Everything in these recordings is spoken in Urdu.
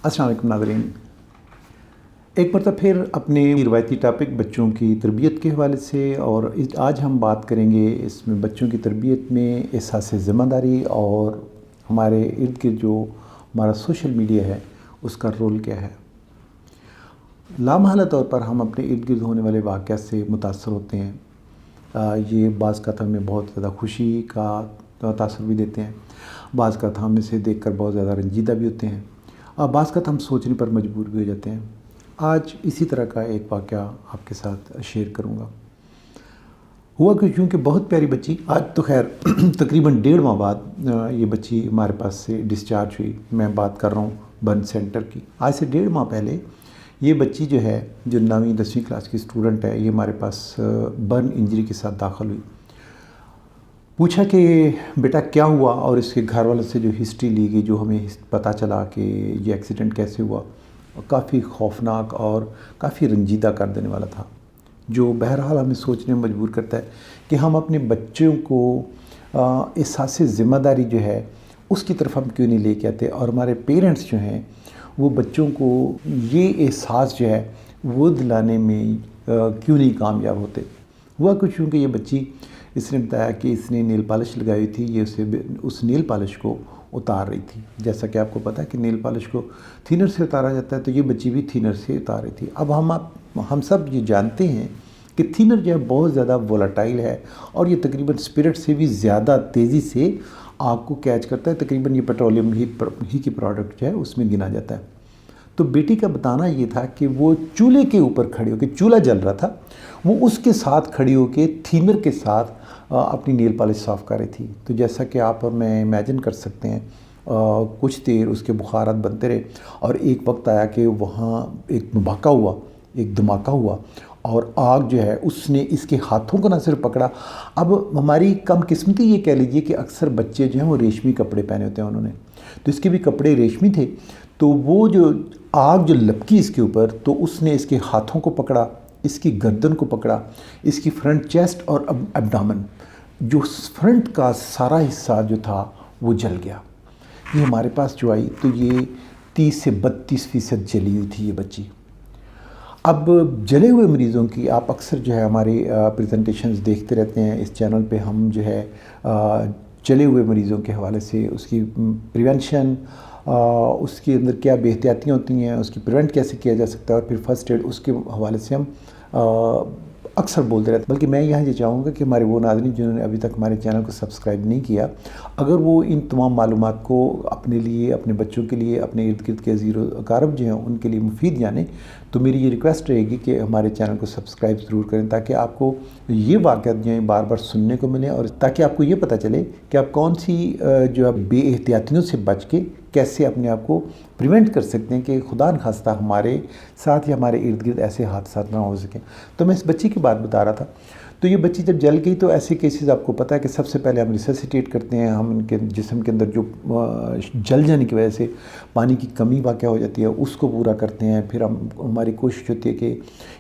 السلام علیکم ناظرین، ایک مرتبہ پھر اپنے روایتی ٹاپک بچوں کی تربیت کے حوالے سے، اور آج ہم بات کریں گے اس میں بچوں کی تربیت میں احساس ذمہ داری اور ہمارے ارد گرد جو ہمارا سوشل میڈیا ہے اس کا رول کیا ہے۔ لامحالہ طور پر ہم اپنے ارد گرد ہونے والے واقعات سے متاثر ہوتے ہیں۔ یہ بعض کا ہمیں بہت زیادہ خوشی کا تاثر بھی دیتے ہیں، بعض کا ہم اسے دیکھ کر بہت زیادہ رنجیدہ بھی ہوتے ہیں، اور بعض کا ہم سوچنے پر مجبور بھی ہو جاتے ہیں۔ آج اسی طرح کا ایک واقعہ آپ کے ساتھ شیئر کروں گا۔ ہوا کہ چونکہ بہت پیاری بچی، آج تو خیر تقریباً 1.5 ماہ بعد یہ بچی ہمارے پاس سے ڈسچارج ہوئی۔ میں بات کر رہا ہوں برن سینٹر کی۔ آج سے 1.5 ماہ پہلے یہ بچی جو ہے، جو 9ویں 10ویں کلاس کی اسٹوڈنٹ ہے، یہ ہمارے پاس برن انجری کے ساتھ داخل ہوئی۔ پوچھا کہ بیٹا کیا ہوا، اور اس کے گھر والوں سے جو ہسٹری لی گئی، جو ہمیں پتہ چلا کہ یہ ایکسیڈنٹ کیسے ہوا، کافی خوفناک اور کافی رنجیدہ کر دینے والا تھا، جو بہرحال ہمیں سوچنے میں مجبور کرتا ہے کہ ہم اپنے بچوں کو احساس ذمہ داری جو ہے اس کی طرف ہم کیوں نہیں لے کے آتے، اور ہمارے پیرنٹس جو ہیں وہ بچوں کو یہ احساس جو ہے وہ دلانے میں کیوں نہیں کامیاب ہوتے۔ ہوا کچھ چونکہ یہ بچی، اس نے بتایا کہ اس نے نیل پالش لگائی تھی، یہ اس نیل پالش کو اتار رہی تھی۔ جیسا کہ آپ کو پتہ ہے کہ نیل پالش کو تھینر سے اتارا جاتا ہے، تو یہ بچی بھی تھینر سے اتار رہی تھی۔ اب ہم سب یہ جانتے ہیں کہ تھینر جو ہے بہت زیادہ وولٹائل ہے، اور یہ تقریباً اسپرٹ سے بھی زیادہ تیزی سے آگ کو کیچ کرتا ہے۔ تقریباً یہ پیٹرولیم ہی کی پروڈکٹ جو ہے اس میں گنا جاتا ہے۔ تو بیٹی کا بتانا یہ تھا کہ وہ چولہے کے اوپر کھڑی ہو کے، چولہا جل رہا تھا، وہ اس کے ساتھ کھڑی ہو کے تھینر کے ساتھ اپنی نیل پالش صاف کر رہی تھی۔ تو جیسا کہ آپ اور میں امیجن کر سکتے ہیں، کچھ دیر اس کے بخارات بنتے رہے، اور ایک وقت آیا کہ وہاں ایک دھماکہ ہوا، اور آگ جو ہے اس نے اس کے ہاتھوں کو نہ صرف پکڑا۔ اب ہماری کم قسمتی یہ کہہ لیجیے کہ اکثر بچے جو ہیں وہ ریشمی کپڑے پہنے ہوتے ہیں انہوں نے، تو اس کے بھی کپڑے ریشمی تھے، تو وہ جو آگ جو لپکی اس کے اوپر، تو اس نے اس کے ہاتھوں کو پکڑا، اس کی گردن کو پکڑا، اس کی فرنٹ چیسٹ اور ایبڈامن، جو فرنٹ کا سارا حصہ جو تھا وہ جل گیا۔ یہ ہمارے پاس جو آئی تو یہ 30 سے 32% جلی ہوئی تھی یہ بچی۔ اب جلے ہوئے مریضوں کی آپ اکثر جو ہے ہماری پریزنٹیشنز دیکھتے رہتے ہیں اس چینل پہ، ہم جو ہے جلے ہوئے مریضوں کے حوالے سے اس کی پریونشن، اس کے اندر کیا بے احتیاطیاں ہوتی ہیں، اس کی پریونٹ کیسے کیا جا سکتا ہے، اور پھر فرسٹ ایڈ اس کے حوالے سے ہم اکثر بولتے رہتے ہیں۔ بلکہ میں یہاں یہ چاہوں گا کہ ہمارے وہ ناظرین جنہوں نے ابھی تک ہمارے چینل کو سبسکرائب نہیں کیا، اگر وہ ان تمام معلومات کو اپنے لیے، اپنے بچوں کے لیے، اپنے ارد گرد کے عزیز و اقارب جو ہیں ان کے لیے مفید جانیں، تو میری یہ ریکویسٹ رہے گی کہ ہمارے چینل کو سبسکرائب ضرور کریں، تاکہ آپ کو یہ واقعات جو ہیں بار بار سننے کو ملیں، اور تاکہ آپ کو یہ پتہ چلے کہ آپ کون سی جو ہے بے احتیاطیوں سے بچ کے کیسے اپنے آپ کو پریونٹ کر سکتے ہیں کہ خدا نخواستہ ہمارے ساتھ یا ہمارے ارد گرد ایسے حادثات نہ ہو سکیں۔ تو میں اس بچی کی بات بتا رہا تھا۔ تو یہ بچی جب جل گئی تو ایسے کیسز آپ کو پتہ ہے کہ سب سے پہلے ہم ریسسیٹیٹ کرتے ہیں، ہم ان کے جسم کے اندر جو جل جانے کی وجہ سے پانی کی کمی واقع ہو جاتی ہے اس کو پورا کرتے ہیں۔ پھر ہماری کوشش ہوتی ہے کہ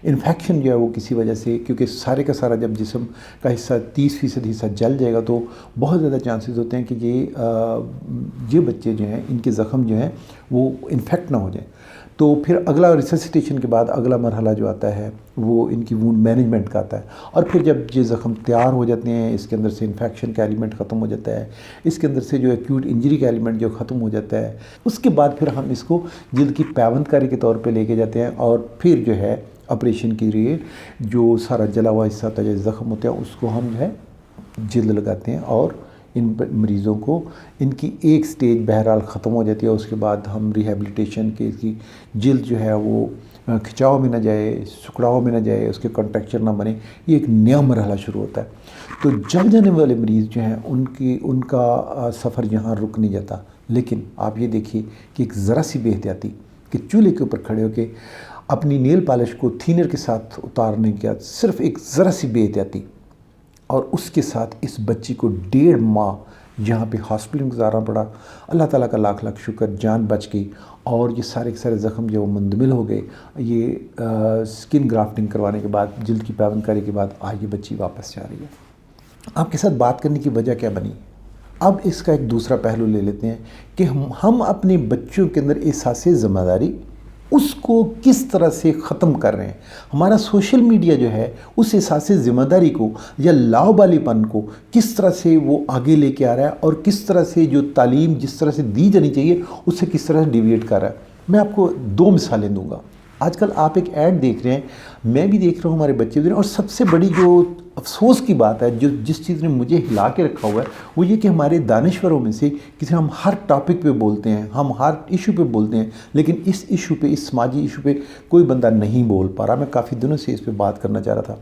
انفیکشن جو ہے وہ کسی وجہ سے، کیونکہ سارے کا سارا جب جسم کا حصہ 30% حصہ جل جائے گا تو بہت زیادہ چانسز ہوتے ہیں کہ یہ بچے جو ہیں ان کے زخم جو ہیں وہ انفیکٹ نہ ہو جائیں۔ تو پھر اگلا ریسسیٹیشن کے بعد اگلا مرحلہ جو آتا ہے وہ ان کی وونڈ مینجمنٹ کا آتا ہے، اور پھر جب یہ زخم تیار ہو جاتے ہیں، اس کے اندر سے انفیکشن کا ایلیمنٹ ختم ہو جاتا ہے، اس کے اندر سے جو ایکیوٹ انجری کا ایلیمنٹ جو ختم ہو جاتا ہے، اس کے بعد پھر ہم اس کو جلد کی پیوند کاری کے طور پہ لے کے جاتے ہیں، اور پھر جو ہے آپریشن کے لیے جو سارا جلا ہوا حصہ ہوتا ہے، جو زخم ہوتے ہیں، اس کو ہم جو ہے جلد لگاتے ہیں، اور ان مریضوں کو ان کی ایک سٹیج بہرحال ختم ہو جاتی ہے۔ اس کے بعد ہم ریہیبلیٹیشن کے، اس کی جلد جو ہے وہ کھچاؤ میں نہ جائے، سکڑاؤ میں نہ جائے، اس کے کانٹریکچر نہ بنے، یہ ایک نیا مرحلہ شروع ہوتا ہے۔ تو جل جانے والے مریض جو ہیں ان کا سفر یہاں رک نہیں جاتا، لیکن آپ یہ دیکھیے کہ ایک ذرا سی بے احتیاطی کہ چولہے کے اوپر کھڑے ہو کے اپنی نیل پالش کو تھینر کے ساتھ اتارنے کے بعد صرف ایک ذرا سی بے احتیاطی، اور اس کے ساتھ اس بچی کو 1.5 ماہ یہاں پہ ہاسپٹل میں گزارنا پڑا۔ اللہ تعالیٰ کا لاکھ لاکھ شکر، جان بچ گئی، اور یہ سارے کے سارے زخم جو مندمل ہو گئے۔ یہ سکن گرافٹنگ کروانے کے بعد، جلد کی پیوند کاری کے بعد آج یہ بچی واپس جا رہی ہے۔ آپ کے ساتھ بات کرنے کی وجہ کیا بنی؟ اب اس کا ایک دوسرا پہلو لے لیتے ہیں کہ ہم اپنے بچوں کے اندر احساس ذمہ داری اس کو کس طرح سے ختم کر رہے ہیں. ہمارا سوشل میڈیا جو ہے اس احساس ذمہ داری کو یا لاؤبالی پن کو کس طرح سے وہ آگے لے کے آ رہا ہے اور کس طرح سے جو تعلیم جس طرح سے دی جانی چاہیے اس سے کس طرح سے ڈیویٹ کر رہا ہے. میں آپ کو 2 مثالیں دوں گا. آج کل آپ ایک ایڈ دیکھ رہے ہیں, میں بھی دیکھ رہا ہوں, ہمارے بچے بھی دیکھ رہے ہیں, اور سب سے بڑی جو افسوس کی بات ہے, جس چیز نے مجھے ہلا کے رکھا ہوا ہے, وہ یہ کہ ہمارے دانشوروں میں سے کسی ہم ہر ٹاپک پہ بولتے ہیں, ہم ہر ایشو پہ بولتے ہیں, لیکن اس ایشو پہ, اس سماجی ایشو پہ کوئی بندہ نہیں بول پا رہا. میں کافی دنوں سے اس پہ بات کرنا چاہ رہا تھا.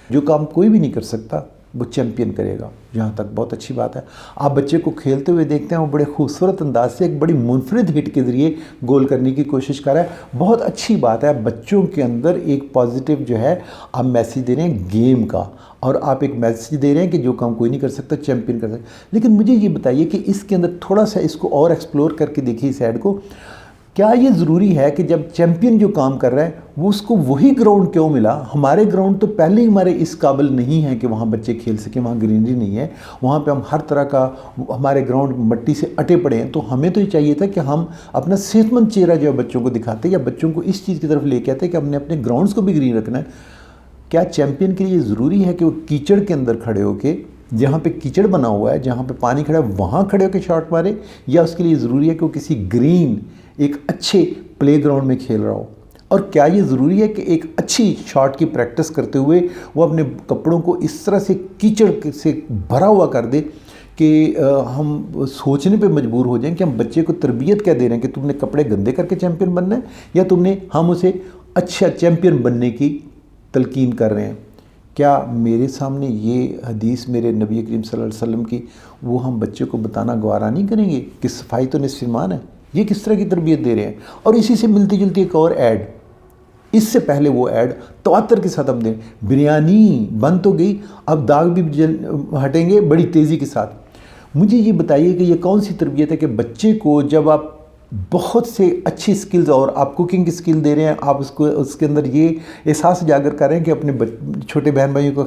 جو کام کوئی بھی نہیں کر سکتا وہ چیمپئن کرے گا, جہاں تک بہت اچھی بات ہے. آپ بچے کو کھیلتے ہوئے دیکھتے ہیں, وہ بڑے خوبصورت انداز سے ایک بڑی منفرد ہٹ کے ذریعے گول کرنے کی کوشش کر رہا ہے. بہت اچھی بات ہے. بچوں کے اندر ایک پازیٹیو جو ہے آپ میسیج دے رہے ہیں گیم کا, اور آپ ایک میسیج دے رہے ہیں کہ جو کام کوئی نہیں کر سکتا چیمپئن کر سکتا. لیکن مجھے یہ بتائیے کہ اس کے اندر تھوڑا سا اس کو اور ایکسپلور کر کے دیکھیے اس ایڈ کو. کیا یہ ضروری ہے کہ جب چیمپئن جو کام کر رہا ہے وہ اس کو وہی گراؤنڈ کیوں ملا؟ ہمارے گراؤنڈ تو پہلے ہی ہمارے اس قابل نہیں ہیں کہ وہاں بچے کھیل سکیں, وہاں گرینری نہیں ہے, وہاں پہ ہم ہر طرح کا, ہمارے گراؤنڈ مٹی سے اٹے پڑے ہیں. تو ہمیں تو یہ چاہیے تھا کہ ہم اپنا صحت مند چہرہ جو ہے بچوں کو دکھاتے یا بچوں کو اس چیز کی طرف لے کے آتے کہ ہم نے اپنے گراؤنڈز کو بھی گرین رکھنا ہے. کیا چیمپئن کے لیے ضروری ہے کہ وہ کیچڑ کے اندر کھڑے ہو کے, جہاں پہ کیچڑ بنا ہوا ہے, جہاں پہ پانی کھڑا ہے, وہاں کھڑے ہو کے شاٹ مارے, یا اس کے لیے ضروری ہے کہ وہ کسی گرین ایک اچھے پلے گراؤنڈ میں کھیل رہا ہو؟ اور کیا یہ ضروری ہے کہ ایک اچھی شاٹ کی پریکٹس کرتے ہوئے وہ اپنے کپڑوں کو اس طرح سے کیچڑ سے بھرا ہوا کر دے کہ ہم سوچنے پہ مجبور ہو جائیں کہ ہم بچے کو تربیت کیا دے رہے ہیں کہ تم نے کپڑے گندے کر کے چیمپئن بننا ہے, یا ہم اسے اچھا چیمپئن بننے کی تلقین کر رہے ہیں؟ کیا میرے سامنے یہ حدیث میرے نبی کریم صلی اللہ علیہ وسلم کی وہ ہم بچے کو بتانا گوارا نہیں کریں گے کہ صفائی تو نصف ایمان ہے؟ یہ کس طرح کی تربیت دے رہے ہیں؟ اور اسی سے ملتی جلتی ایک اور ایڈ, اس سے پہلے وہ ایڈ تواتر کے ساتھ ہم دیں, بریانی بن تو گئی, اب داغ بھی ہٹیں گے بڑی تیزی کے ساتھ. مجھے یہ بتائیے کہ یہ کون سی تربیت ہے کہ بچے کو جب آپ بہت سے اچھی سکلز, اور آپ کوکنگ کی سکل دے رہے ہیں, آپ اس کے اندر یہ احساس اجاگر کر رہے ہیں کہ اپنے چھوٹے بہن بھائیوں کا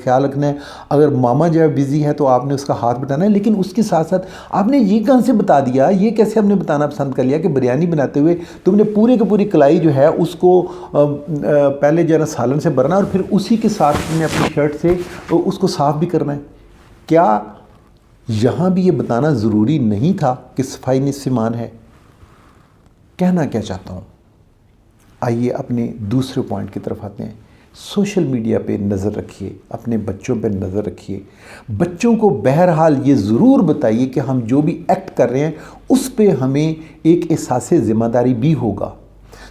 خیال رکھنا ہے, اگر ماما جو ہے بزی ہے تو آپ نے اس کا ہاتھ بٹانا ہے, لیکن اس کے ساتھ ساتھ آپ نے یہ کہاں سے بتا دیا, یہ کیسے ہم نے بتانا پسند کر لیا کہ بریانی بناتے ہوئے تم نے پورے کی پوری کلائی جو ہے اس کو پہلے جو ہے نا سالن سے بھرنا ہے, اور پھر اسی کے ساتھ تم نے اپنی شرٹ سے اس کو صاف بھی کرنا ہے. کیا یہاں بھی یہ بتانا ضروری نہیں تھا کہ صفائی نصف ایمان ہے؟ کہنا کیا چاہتا ہوں, آئیے اپنے دوسرے پوائنٹ کی طرف آتے ہیں. سوشل میڈیا پہ نظر رکھیے, اپنے بچوں پہ نظر رکھیے. بچوں کو بہرحال یہ ضرور بتائیے کہ ہم جو بھی ایکٹ کر رہے ہیں اس پہ ہمیں ایک احساس ذمہ داری بھی ہوگا,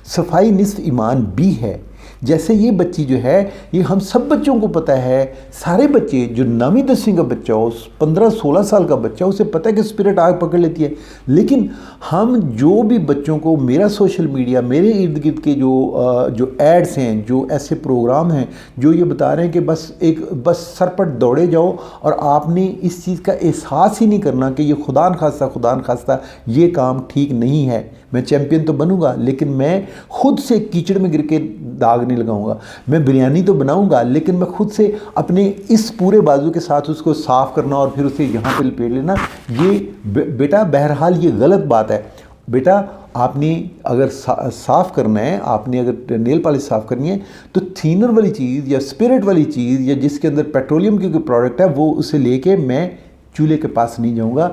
صفائی نصف ایمان بھی ہے. جیسے یہ بچی جو ہے, یہ ہم سب بچوں کو پتہ ہے, سارے بچے, جو 9ویں 10ویں کا بچہ ہو, 15-16 سال کا بچہ ہو, اسے پتہ ہے کہ اسپرٹ آگ پکڑ لیتی ہے. لیکن ہم جو بھی بچوں کو, میرا سوشل میڈیا, میرے ارد گرد کے جو ایڈز ہیں, جو ایسے پروگرام ہیں جو یہ بتا رہے ہیں کہ بس سر پر دوڑے جاؤ, اور آپ نے اس چیز کا احساس ہی نہیں کرنا کہ یہ خدا نخواستہ یہ کام ٹھیک نہیں ہے. میں چیمپئن تو بنوں گا, لیکن میں خود سے کیچڑ میں گر کے داغ نہیں لگاؤں گا. میں بریانی تو بناؤں گا, لیکن میں خود سے اپنے اس پورے بازو کے ساتھ اس کو صاف کرنا اور پھر اسے یہاں پہ لپیٹ لینا, یہ بیٹا بہرحال یہ غلط بات ہے. بیٹا آپ نے اگر صاف کرنا ہے, آپ نے اگر نیل پالش صاف کرنی ہے, تو تھینر والی چیز یا اسپرٹ والی چیز یا جس کے اندر پیٹرولیم کی کوئی پروڈکٹ ہے وہ اسے لے کے میں چولہے کے پاس نہیں جاؤں گا.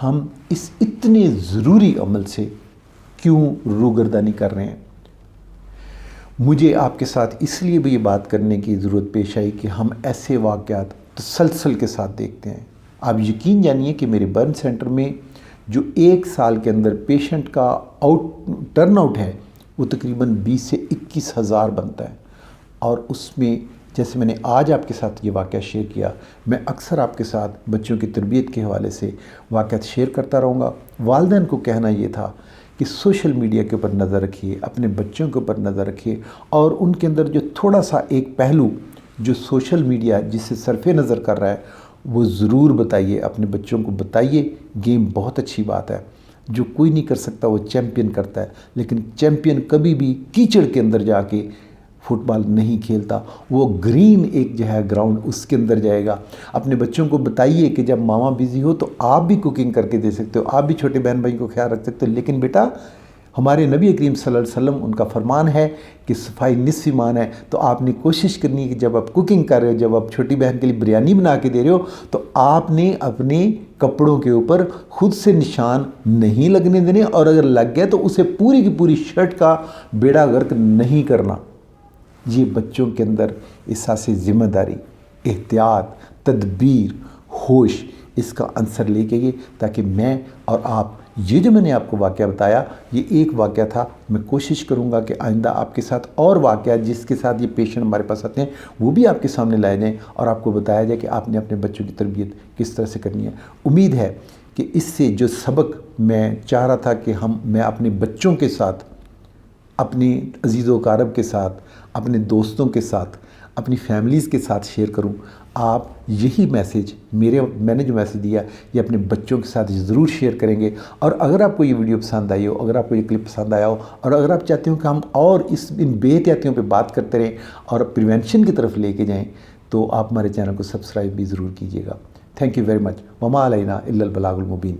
ہم اس اتنے ضروری عمل سے کیوں روگردانی کر رہے ہیں؟ مجھے آپ کے ساتھ اس لیے بھی یہ بات کرنے کی ضرورت پیش آئی کہ ہم ایسے واقعات تسلسل کے ساتھ دیکھتے ہیں. آپ یقین جانیے کہ میرے برن سینٹر میں جو 1 سال کے اندر پیشنٹ کا ٹرن آؤٹ ہے وہ تقریباً 20 سے 21 ہزار بنتا ہے. اور اس میں جیسے میں نے آج آپ کے ساتھ یہ واقعہ شیئر کیا, میں اکثر آپ کے ساتھ بچوں کی تربیت کے حوالے سے واقعات شیئر کرتا رہوں گا. والدین کو کہنا یہ تھا کہ سوشل میڈیا کے اوپر نظر رکھیے, اپنے بچوں کے اوپر نظر رکھیے, اور ان کے اندر جو تھوڑا سا ایک پہلو جو سوشل میڈیا جس سے صرف نظر کر رہا ہے وہ ضرور بتائیے, اپنے بچوں کو بتائیے. گیم بہت اچھی بات ہے, جو کوئی نہیں کر سکتا وہ چیمپئن کرتا ہے, لیکن چیمپئن کبھی بھی کیچڑ کے اندر جا کے فٹ بال نہیں کھیلتا، وہ گرین ایک جو ہے گراؤنڈ اس کے اندر جائے گا۔ اپنے بچوں کو بتائیے کہ جب ماما بزی ہو تو آپ بھی کوکنگ کر کے دے سکتے ہو، آپ بھی چھوٹے بہن بھائی کو خیال رکھ سکتے ہو، لیکن بیٹا ہمارے نبی کریم صلی اللہ علیہ وسلم ان کا فرمان ہے کہ صفائی نصف ایمان ہے، تو آپ نے کوشش کرنی ہے کہ جب آپ کوکنگ کر رہے ہو، جب آپ چھوٹی بہن کے لیے بریانی بنا کے دے رہے ہو، تو آپ نے اپنے کپڑوں کے اوپر خود سے نشان نہیں لگنے دینے، اور اگر لگ گئے تو اسے پوری کی پوری شرٹ کا بیڑا غرق نہیں کرنا۔ یہ بچوں کے اندر احساس ذمہ داری، احتیاط، تدبیر، ہوش، اس کا عنصر لے کے گئے، تاکہ میں اور آپ، یہ جو میں نے آپ کو واقعہ بتایا یہ ایک واقعہ تھا، میں کوشش کروں گا کہ آئندہ آپ کے ساتھ اور واقعہ جس کے ساتھ یہ پیشنٹ ہمارے پاس آتے ہیں وہ بھی آپ کے سامنے لائے جائیں اور آپ کو بتایا جائے کہ آپ نے اپنے بچوں کی تربیت کس طرح سے کرنی ہے۔ امید ہے کہ اس سے جو سبق میں چاہ رہا تھا کہ میں اپنے بچوں کے ساتھ، اپنی عزیز و اقارب کے ساتھ، اپنے دوستوں کے ساتھ، اپنی فیملیز کے ساتھ شیئر کروں، آپ یہی میسیج میں نے جو میسیج دیا یہ اپنے بچوں کے ساتھ ضرور شیئر کریں گے۔ اور اگر آپ کو یہ ویڈیو پسند آئی ہو، اگر آپ کو یہ کلپ پسند آیا ہو، اور اگر آپ چاہتے ہو کہ ہم اور ان بے احتیاطیوں پہ بات کرتے رہیں اور پریونشن کی طرف لے کے جائیں، تو آپ ہمارے چینل کو سبسکرائب بھی ضرور کیجیے گا۔ Thank you very much. وما علینا الا البلاغ المبین۔